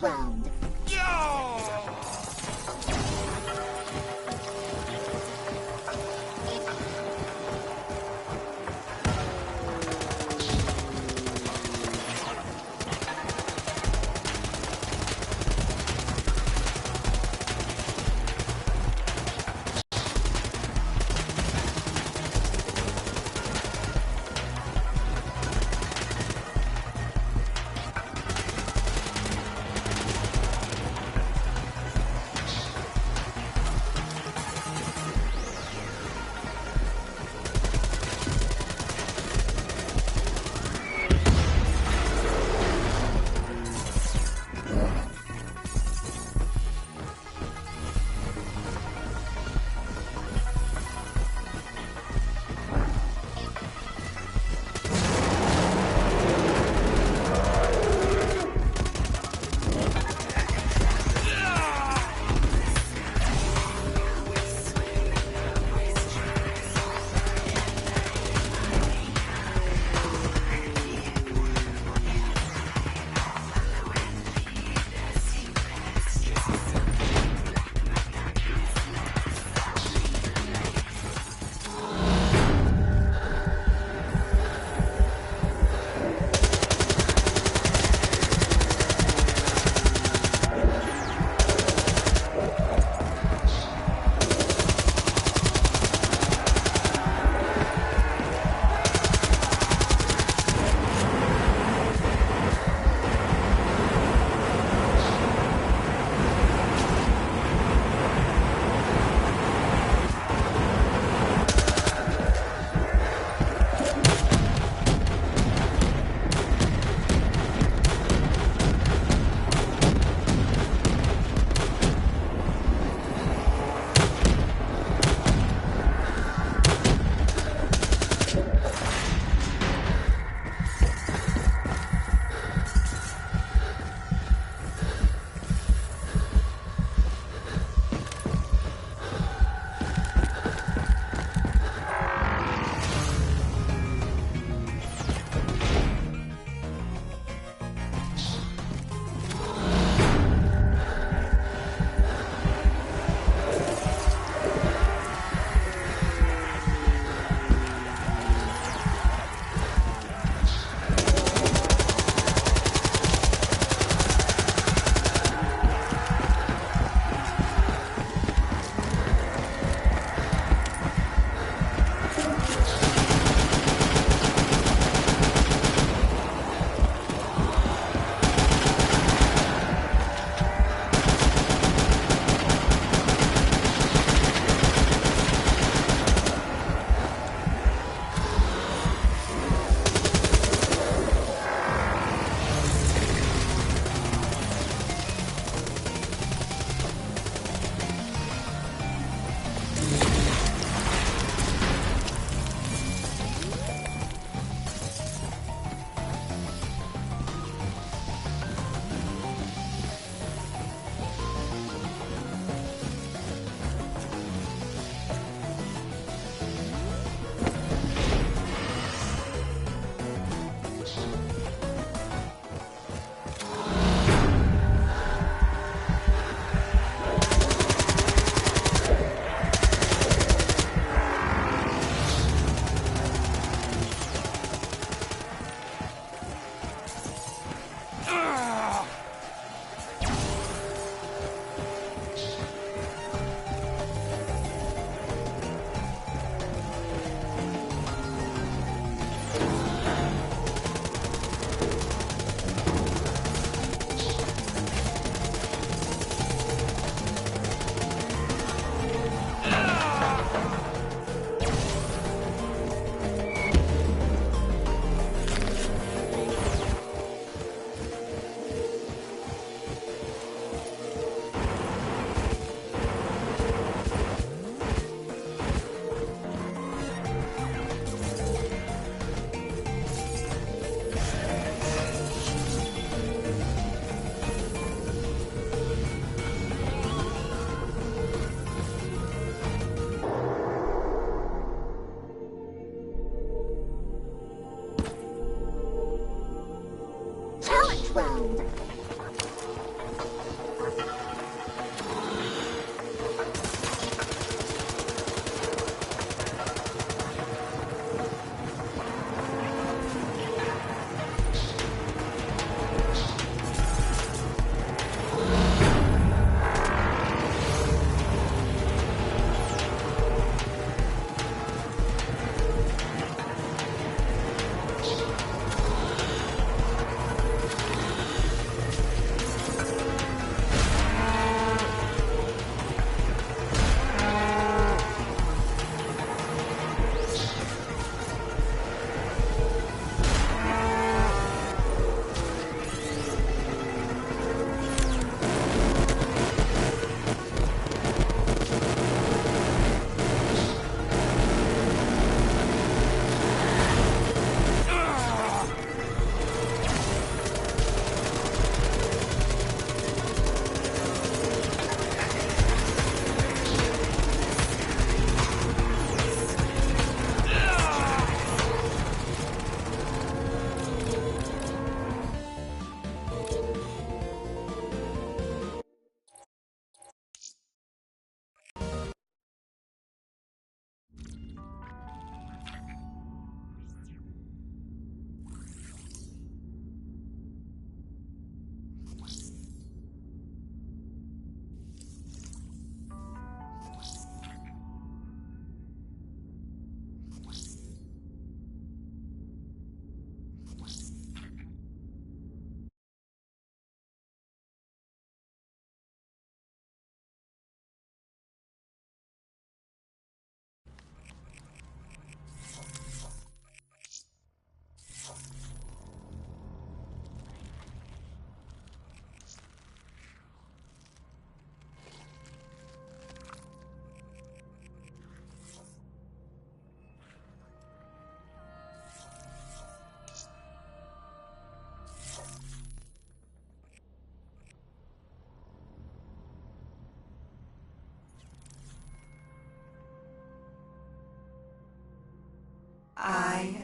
round.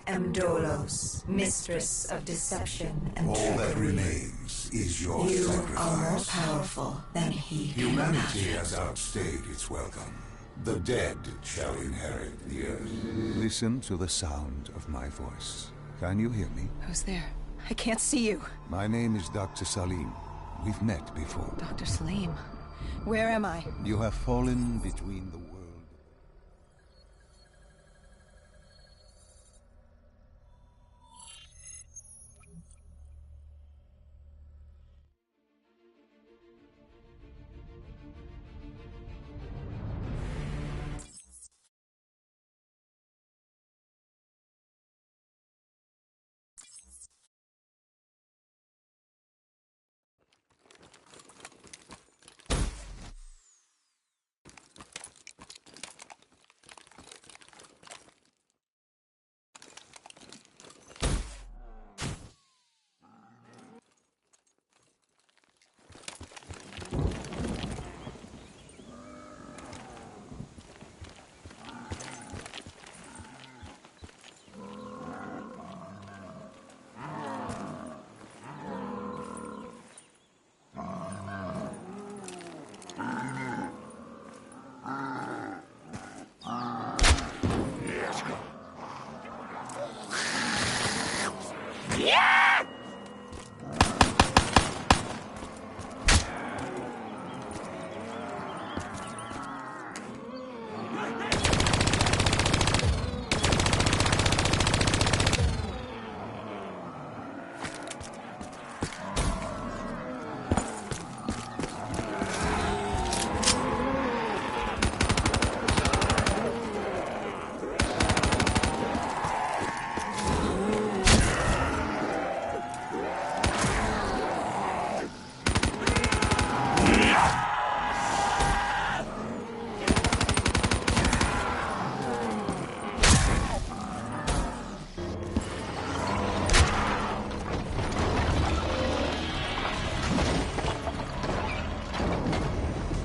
am Dolos, mistress of deception and All trickery. that remains is your You sacrifice. are more powerful than he can Humanity imagine. has outstayed its welcome. The dead shall inherit the earth. Listen to the sound of my voice. Can you hear me? Who's there? I can't see you. My name is Dr. Salim. We've met before. Dr. Salim. Where am I? You have fallen between the world.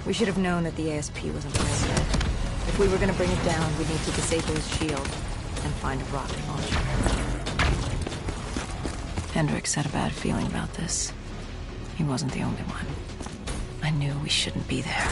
We should have known that the ASP wasn't ready yet. If we were gonna bring it down, we'd need to disable his shield and find a rocket launcher. Hendricks had a bad feeling about this. He wasn't the only one. I knew we shouldn't be there.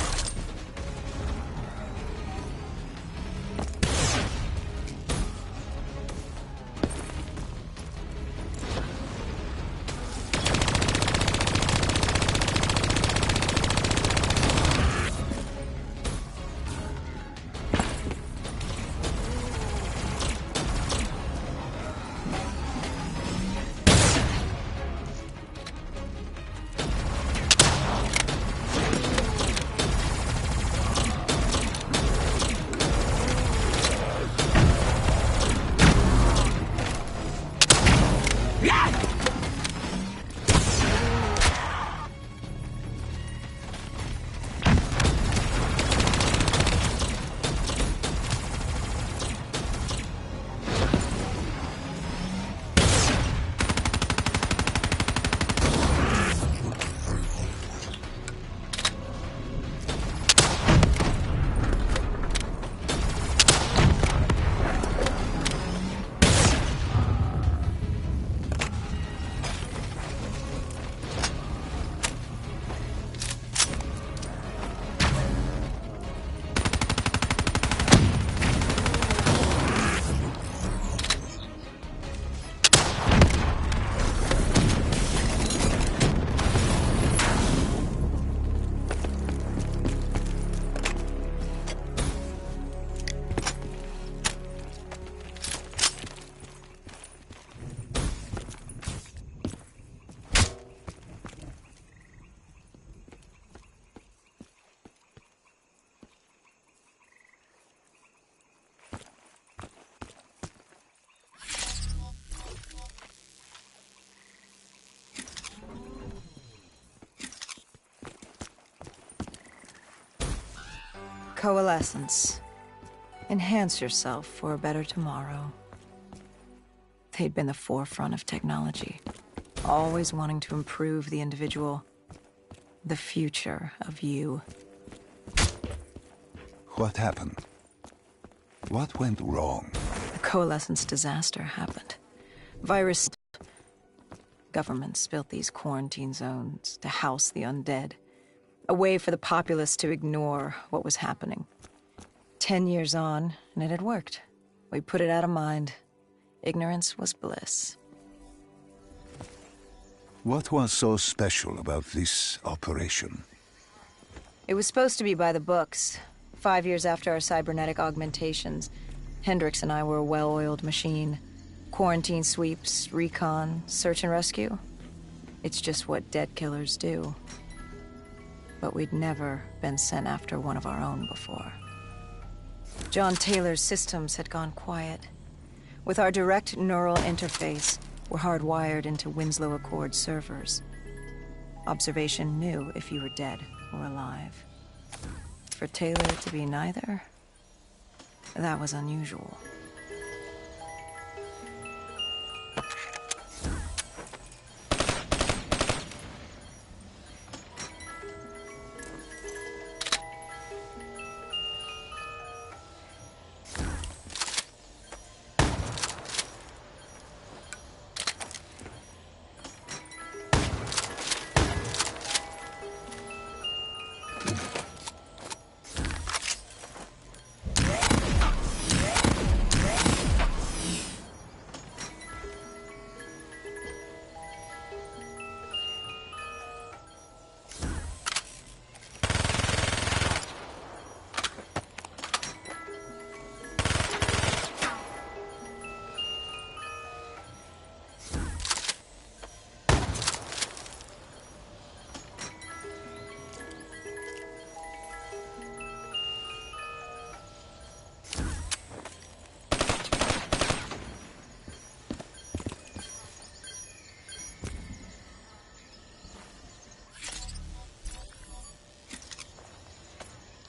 Coalescence. Enhance yourself for a better tomorrow. They'd been the forefront of technology, always wanting to improve the individual, the future of you. What happened? What went wrong? The Coalescence disaster happened. Virus. Governments built these quarantine zones to house the undead. A way for the populace to ignore what was happening. 10 years on, and it had worked. We put it out of mind. Ignorance was bliss. What was so special about this operation? It was supposed to be by the books. 5 years after our cybernetic augmentations, Hendricks and I were a well-oiled machine. Quarantine sweeps, recon, search and rescue. It's just what dead killers do. But we'd never been sent after one of our own before. John Taylor's systems had gone quiet. With our direct neural interface, we're hardwired into Winslow Accord servers. Observation knew if you were dead or alive. For Taylor to be neither, that was unusual.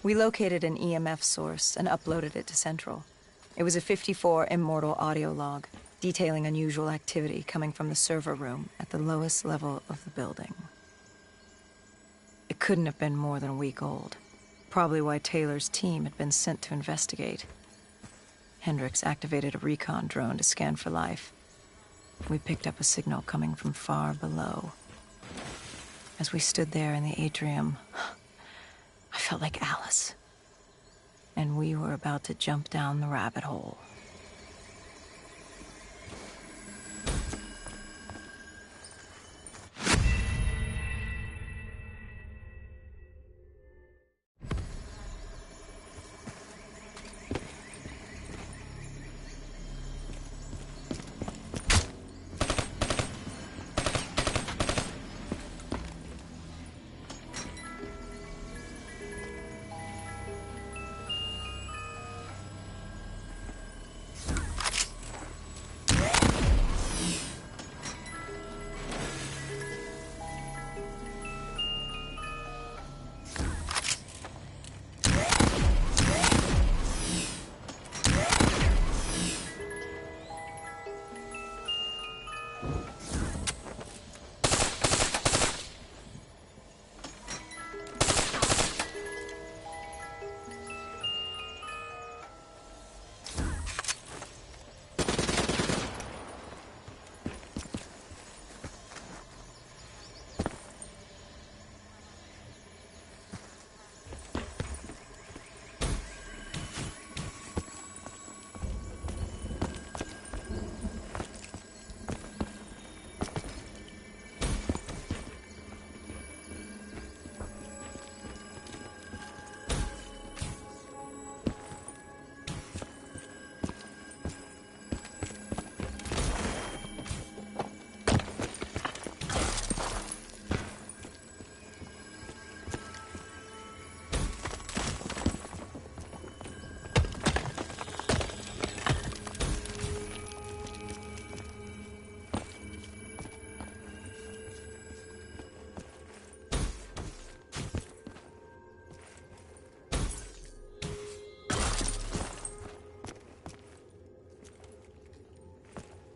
We located an EMF source and uploaded it to Central. It was a 54 immortal audio log, detailing unusual activity coming from the server room at the lowest level of the building. It couldn't have been more than a week old. Probably why Taylor's team had been sent to investigate. Hendricks activated a recon drone to scan for life. We picked up a signal coming from far below. As we stood there in the atrium, I felt like Alice. And we were about to jump down the rabbit hole.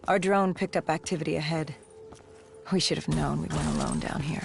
Our drone picked up activity ahead. We should have known we weren't alone down here.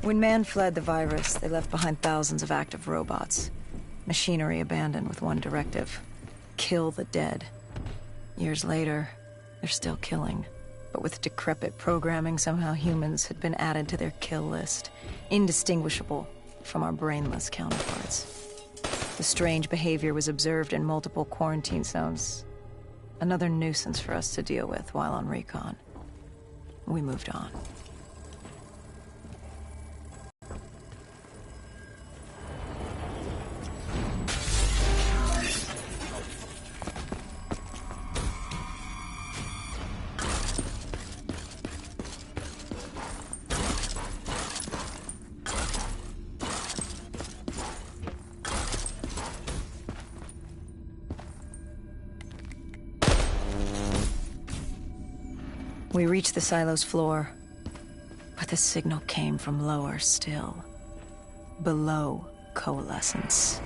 When man fled the virus, they left behind thousands of active robots. Machinery abandoned with one directive: kill the dead. Years later, they're still killing. But with decrepit programming, somehow humans had been added to their kill list, indistinguishable from our brainless counterparts. The strange behavior was observed in multiple quarantine zones. Another nuisance for us to deal with while on recon. We moved on. We reached the silo's floor, but the signal came from lower still, below coalescence.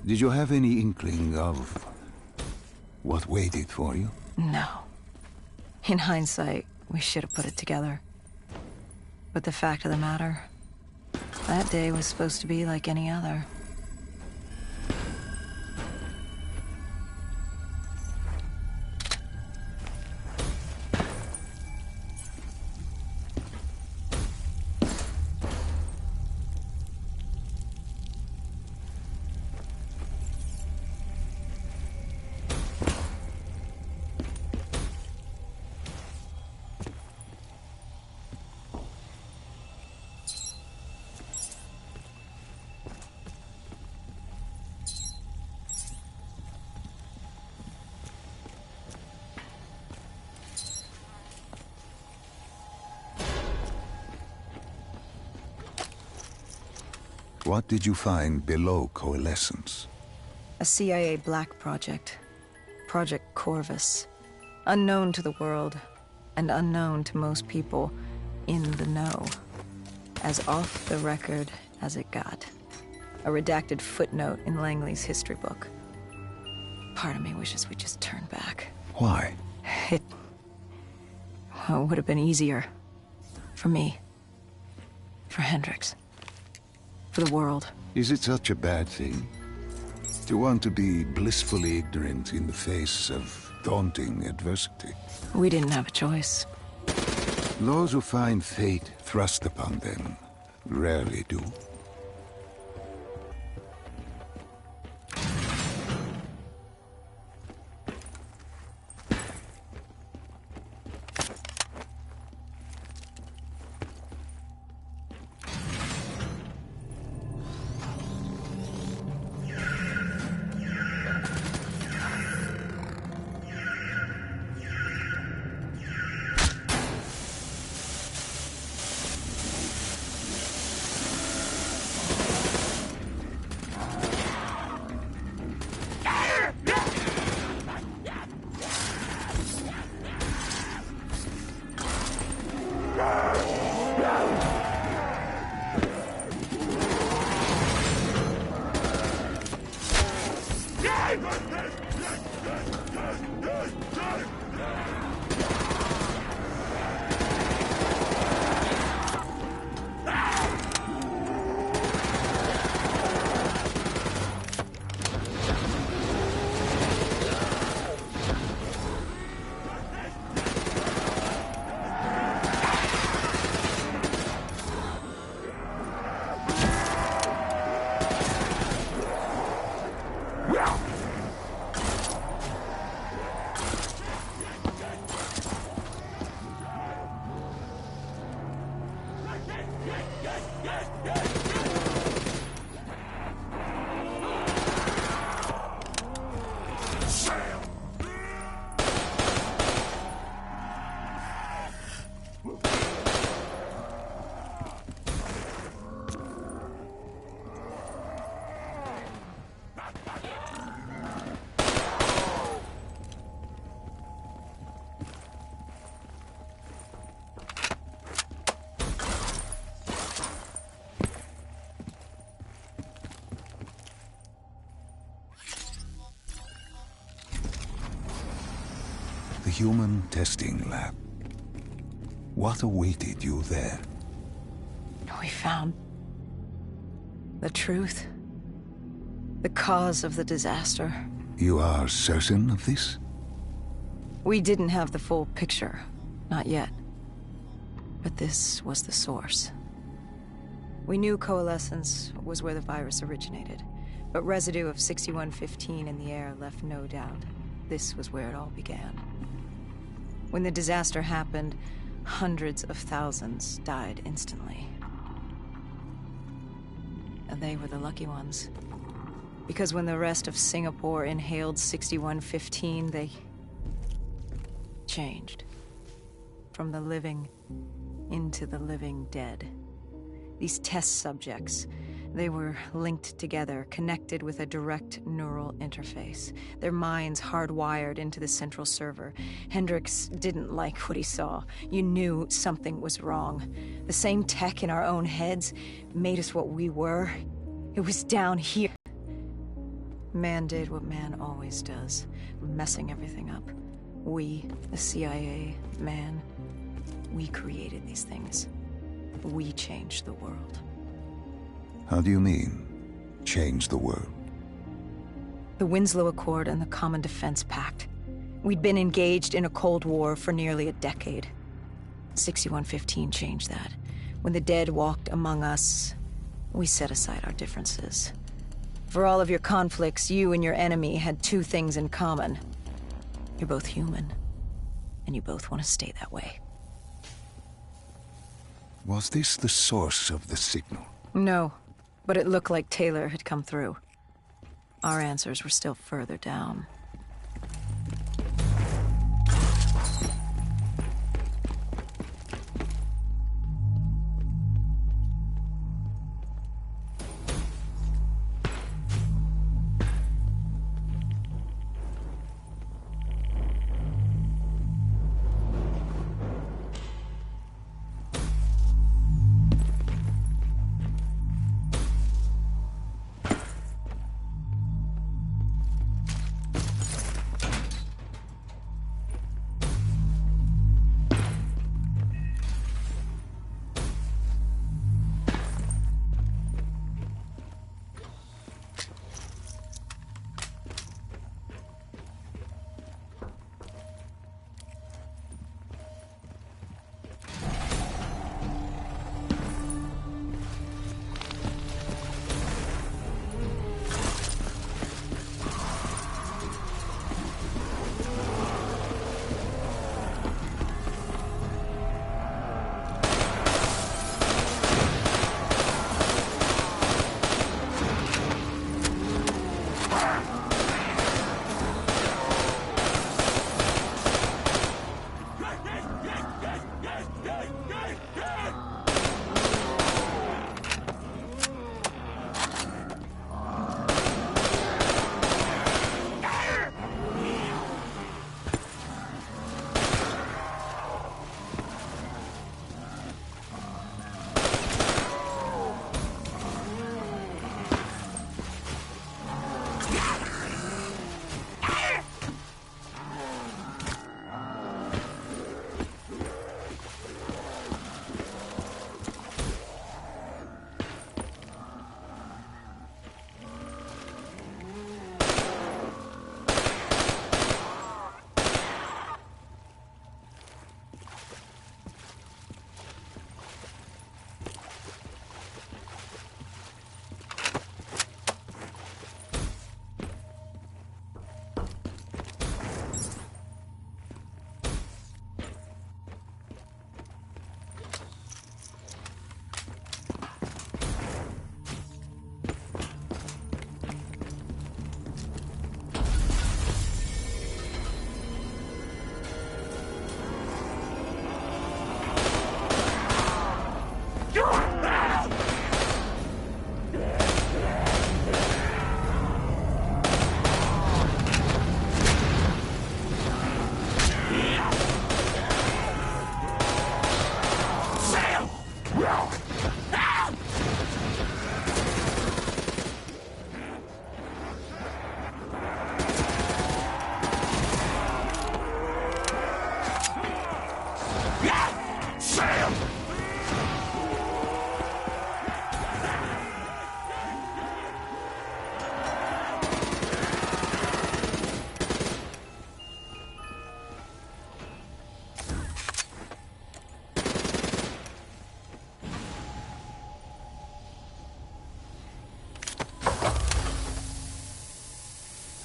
Did you have any inkling of what waited for you? No. In hindsight, we should have put it together. But the fact of the matter, that day was supposed to be like any other. What did you find below Coalescence? A CIA black project. Project Corvus. Unknown to the world, and unknown to most people in the know. As off the record as it got. A redacted footnote in Langley's history book. Part of me wishes we just turned back. Why? It would have been easier. For me. For Hendricks. For the world. Is it such a bad thing? To want to be blissfully ignorant in the face of daunting adversity? We didn't have a choice. Those who find fate thrust upon them rarely do. The human testing lab. What awaited you there? We found the truth. The cause of the disaster. You are certain of this? We didn't have the full picture. Not yet. But this was the source. We knew Coalescence was where the virus originated, but residue of 6115 in the air left no doubt. This was where it all began. When the disaster happened, hundreds of thousands died instantly. And they were the lucky ones. Because when the rest of Singapore inhaled 6115, they changed. From the living into the living dead. These test subjects, they were linked together, connected with a direct neural interface. Their minds hardwired into the central server. Hendricks didn't like what he saw. You knew something was wrong. The same tech in our own heads made us what we were. It was down here. Man did what man always does, messing everything up. We, the CIA, man, we created these things. We changed the world. How do you mean, change the world? The Winslow Accord and the Common Defense Pact. We'd been engaged in a Cold War for nearly a decade. 6115 changed that. When the dead walked among us, we set aside our differences. For all of your conflicts, you and your enemy had two things in common. You're both human, and you both want to stay that way. Was this the source of the signal? No, but it looked like Taylor had come through. Our answers were still further down.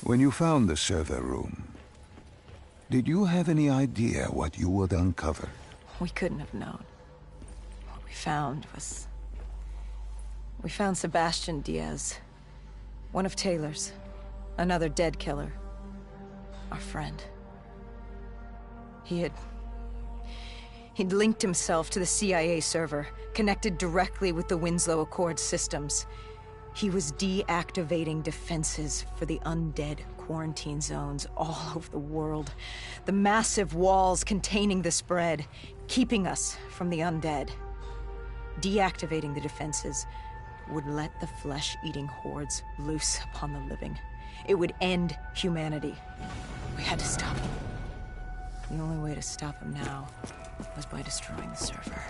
When you found the server room, did you have any idea what you would uncover? We couldn't have known. What we found was... We found Sebastian Diaz. One of Taylor's. Another dead killer. Our friend. He'd linked himself to the CIA server, connected directly with the Winslow Accord systems. He was deactivating defenses for the undead quarantine zones all over the world. The massive walls containing the spread, keeping us from the undead. Deactivating the defenses would let the flesh-eating hordes loose upon the living. It would end humanity. We had to stop him. The only way to stop him now was by destroying the server.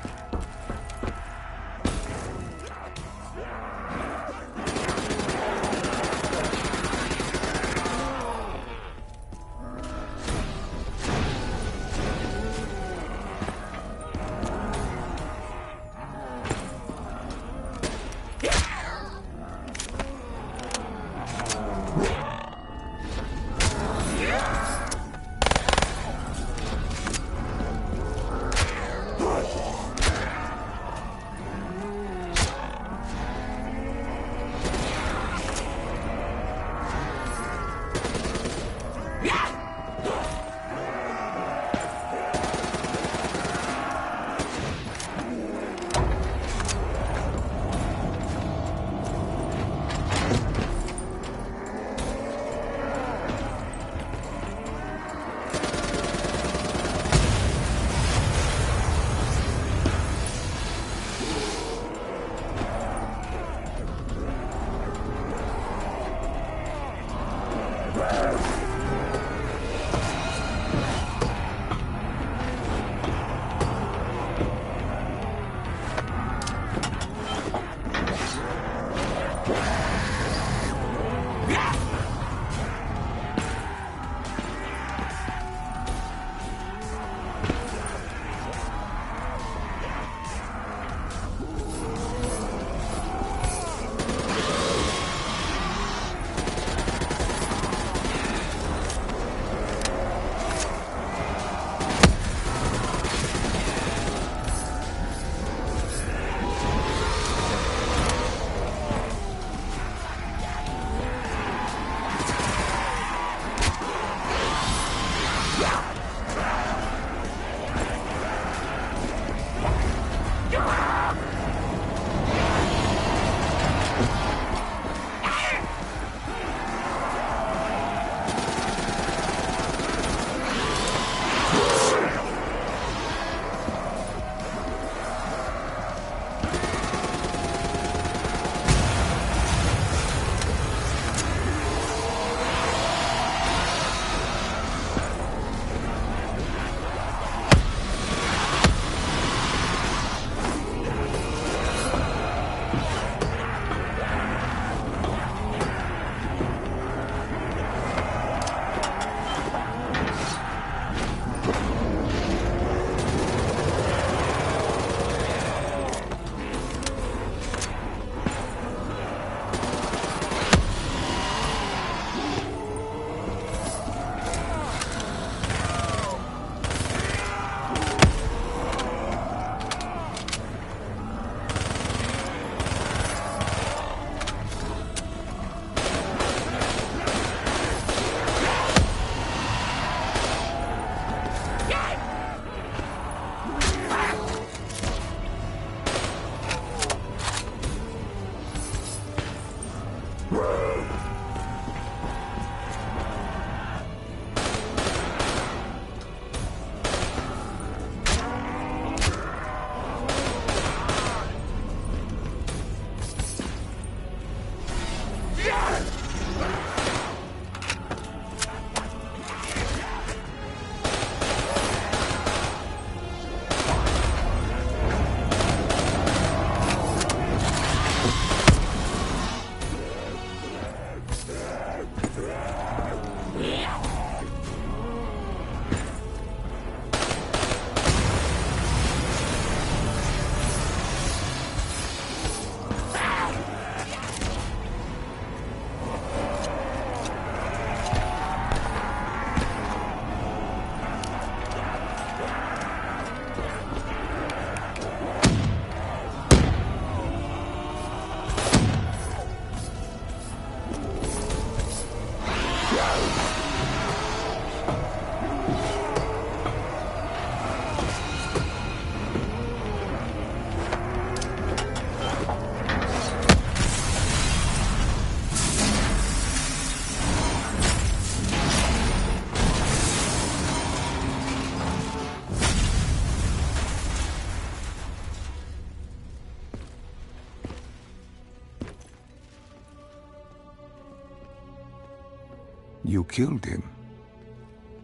You killed him.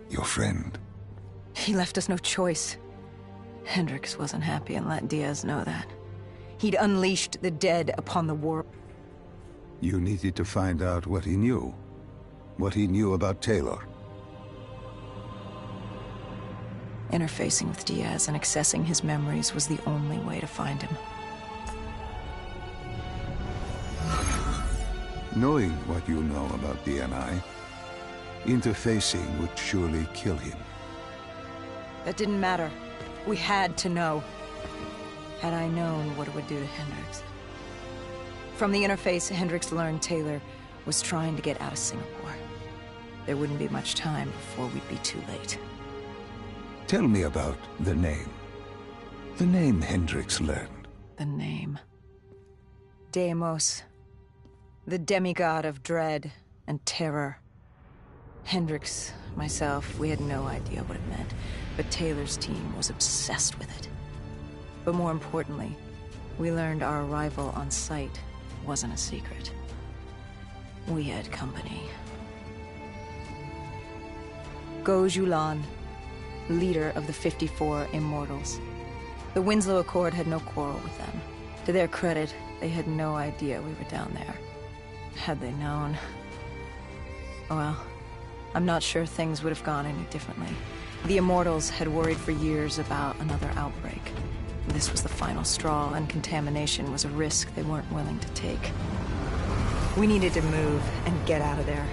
Your friend. He left us no choice. Hendricks wasn't happy and let Diaz know that. He'd unleashed the dead upon the world. You needed to find out what he knew. What he knew about Taylor. Interfacing with Diaz and accessing his memories was the only way to find him. Knowing what you know about DNI, interfacing would surely kill him. That didn't matter. We had to know. Had I known what it would do to Hendricks. From the interface, Hendricks learned Taylor was trying to get out of Singapore. There wouldn't be much time before we'd be too late. Tell me about the name. The name Hendricks learned. The name. Deimos. The demigod of dread and terror. Hendricks, myself, we had no idea what it meant, but Taylor's team was obsessed with it. But more importantly, we learned our arrival on site wasn't a secret. We had company. Go Julan, leader of the 54 Immortals. The Winslow Accord had no quarrel with them. To their credit, they had no idea we were down there. Had they known... well, I'm not sure things would have gone any differently. The Immortals had worried for years about another outbreak. This was the final straw, and contamination was a risk they weren't willing to take. We needed to move and get out of there.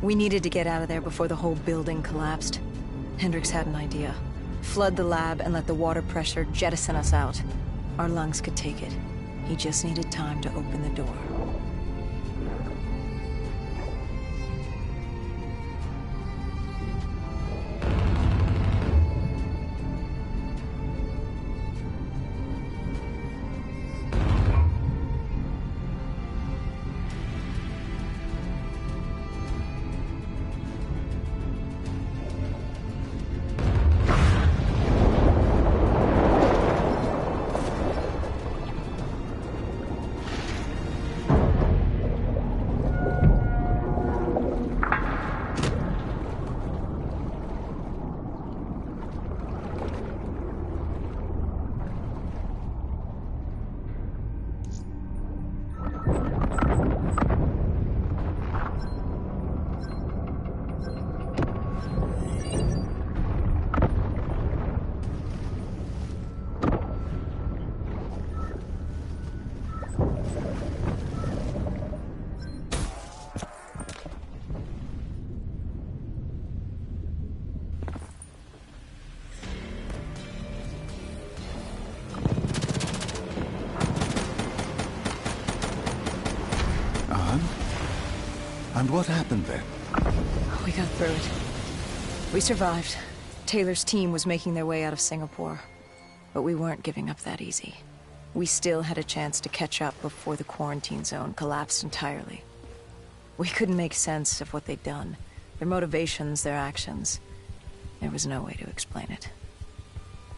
We needed to get out of there before the whole building collapsed. Hendricks had an idea. Flood the lab and let the water pressure jettison us out. Our lungs could take it. He just needed time to open the door. And what happened then? We got through it. We survived. Taylor's team was making their way out of Singapore. But we weren't giving up that easy. We still had a chance to catch up before the quarantine zone collapsed entirely. We couldn't make sense of what they'd done. Their motivations, their actions. There was no way to explain it.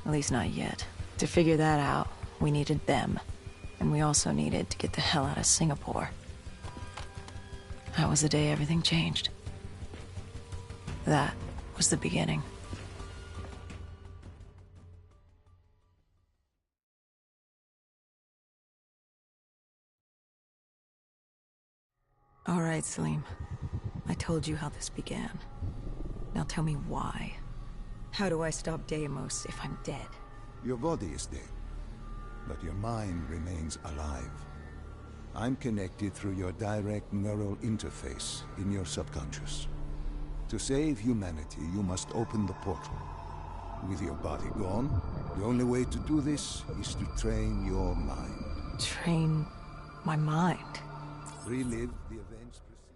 At least not yet. To figure that out, we needed them. And we also needed to get the hell out of Singapore. That was the day everything changed. That was the beginning. All right, Salim. I told you how this began. Now tell me why. How do I stop Deimos if I'm dead? Your body is dead, but your mind remains alive. I'm connected through your direct neural interface in your subconscious. To save humanity, you must open the portal. With your body gone, the only way to do this is to train your mind. Train my mind? Relive the events preceding.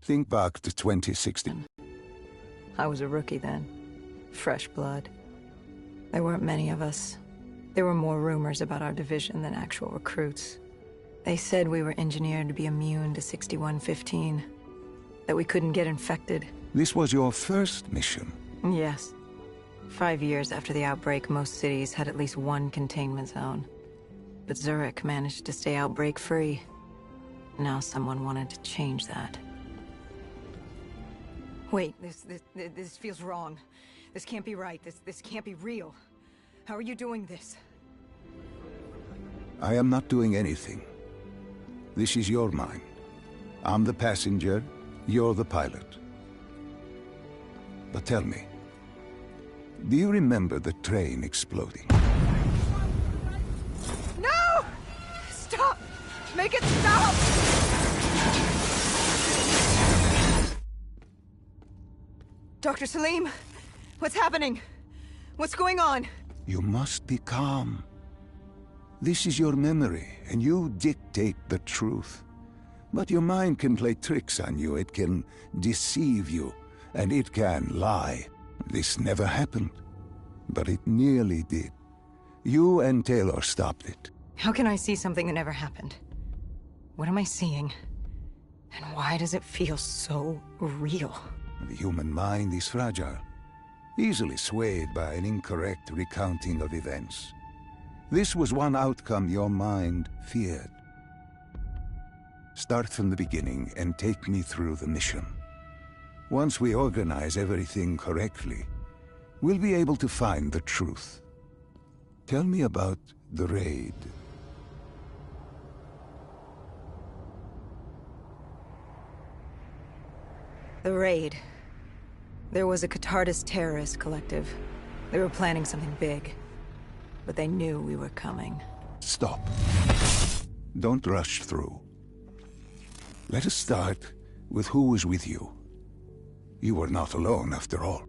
Think back to 2016. I was a rookie then. Fresh blood. There weren't many of us. There were more rumors about our division than actual recruits. They said we were engineered to be immune to 6115. That we couldn't get infected. This was your first mission. Yes. 5 years after the outbreak, most cities had at least one containment zone. But Zurich managed to stay outbreak-free. Now someone wanted to change that. Wait, this feels wrong. This can't be right. This can't be real. How are you doing this? I am not doing anything. This is your mind. I'm the passenger, you're the pilot. But tell me, do you remember the train exploding? No! Stop! Make it stop! Dr. Salim, what's happening? What's going on? You must be calm. This is your memory, and you dictate the truth. But your mind can play tricks on you. It can deceive you, and it can lie. This never happened, but it nearly did. You and Taylor stopped it. How can I see something that never happened? What am I seeing? And why does it feel so real? The human mind is fragile, easily swayed by an incorrect recounting of events. This was one outcome your mind feared. Start from the beginning and take me through the mission. Once we organize everything correctly, we'll be able to find the truth. Tell me about the raid. 'Cause I The raid. There was a Catardist terrorist collective. They were planning something big. But they knew we were coming. Stop. Don't rush through. Let us start with who was with you. You were not alone, after all.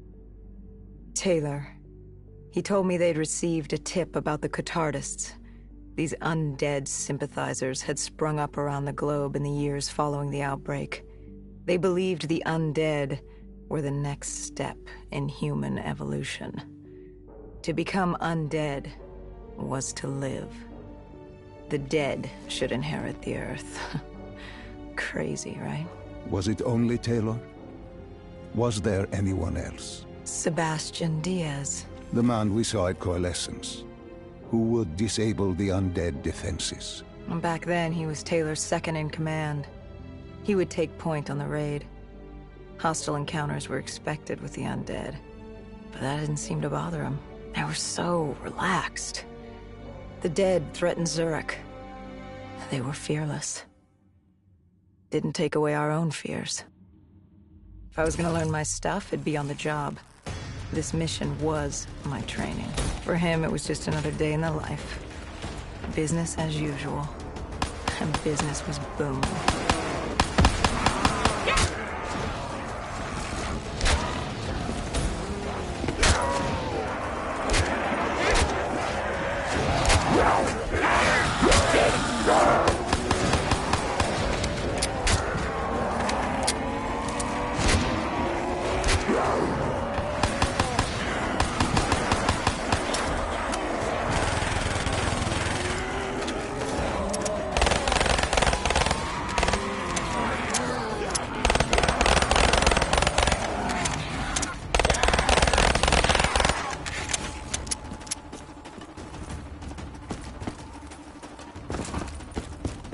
Taylor. He told me they'd received a tip about the Catardists. These undead sympathizers had sprung up around the globe in the years following the outbreak. They believed the undead were the next step in human evolution. To become undead was to live. The dead should inherit the Earth. Crazy, right? Was it only Taylor? Was there anyone else? Sebastian Diaz. The man we saw at Coalescence, who would disable the undead defenses. And back then, he was Taylor's second in command. He would take point on the raid. Hostile encounters were expected with the undead. But that didn't seem to bother him. They were so relaxed. The dead threatened Zurich. They were fearless. Didn't take away our own fears. If I was gonna learn my stuff, it'd be on the job. This mission was my training. For him, it was just another day in the life. Business as usual. And business was booming.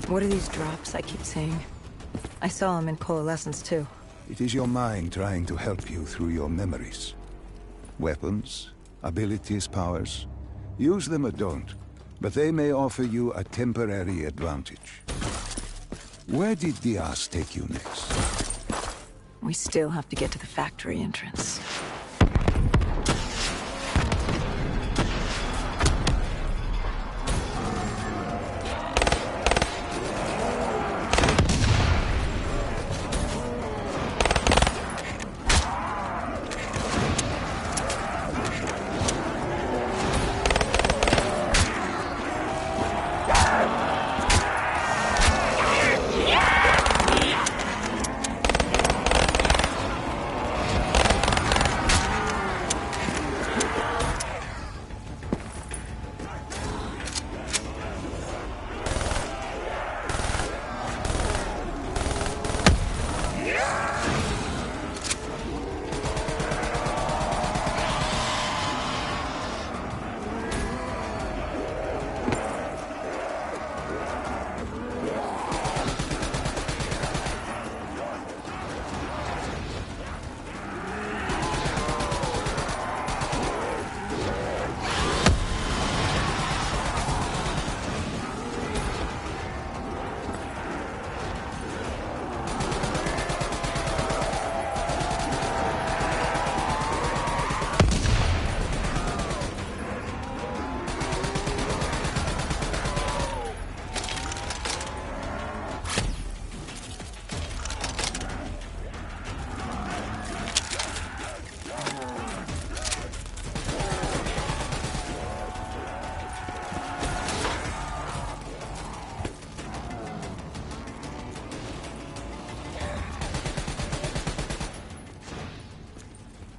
What are these drops I keep seeing? I saw them in Coalescence too. It is your mind trying to help you through your memories. Weapons, abilities, powers. Use them or don't, but they may offer you a temporary advantage. Where did Diaz take you next? We still have to get to the factory entrance.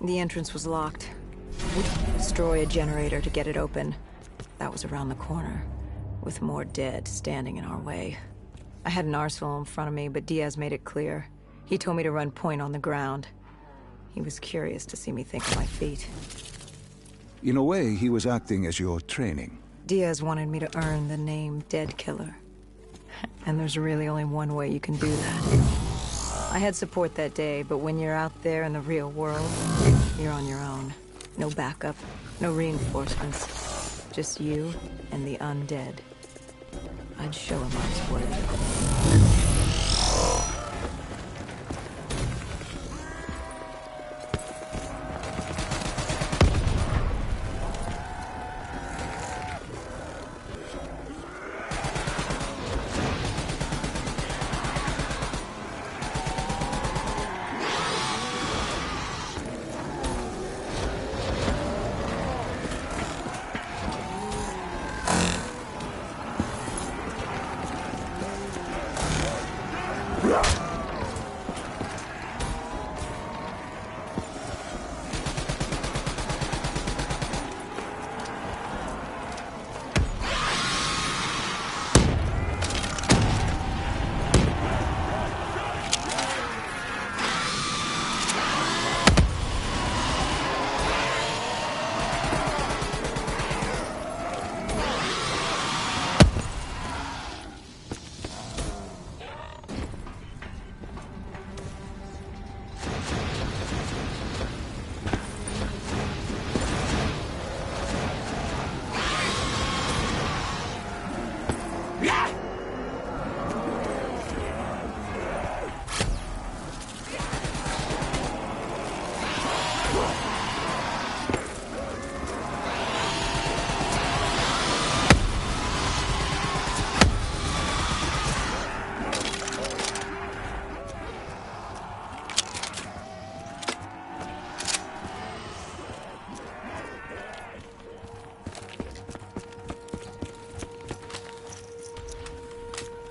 The entrance was locked. We'd destroy a generator to get it open. That was around the corner, with more dead standing in our way. I had an arsenal in front of me, but Diaz made it clear. He told me to run point on the ground. He was curious to see me think on my feet. In a way, he was acting as your training. Diaz wanted me to earn the name Dead Killer. And there's really only one way you can do that. I had support that day, but when you're out there in the real world, you're on your own. No backup, no reinforcements. Just you and the undead. I'd show him I was worth it.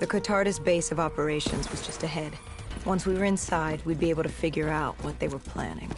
The Cotardis base of operations was just ahead. Once we were inside, we'd be able to figure out what they were planning.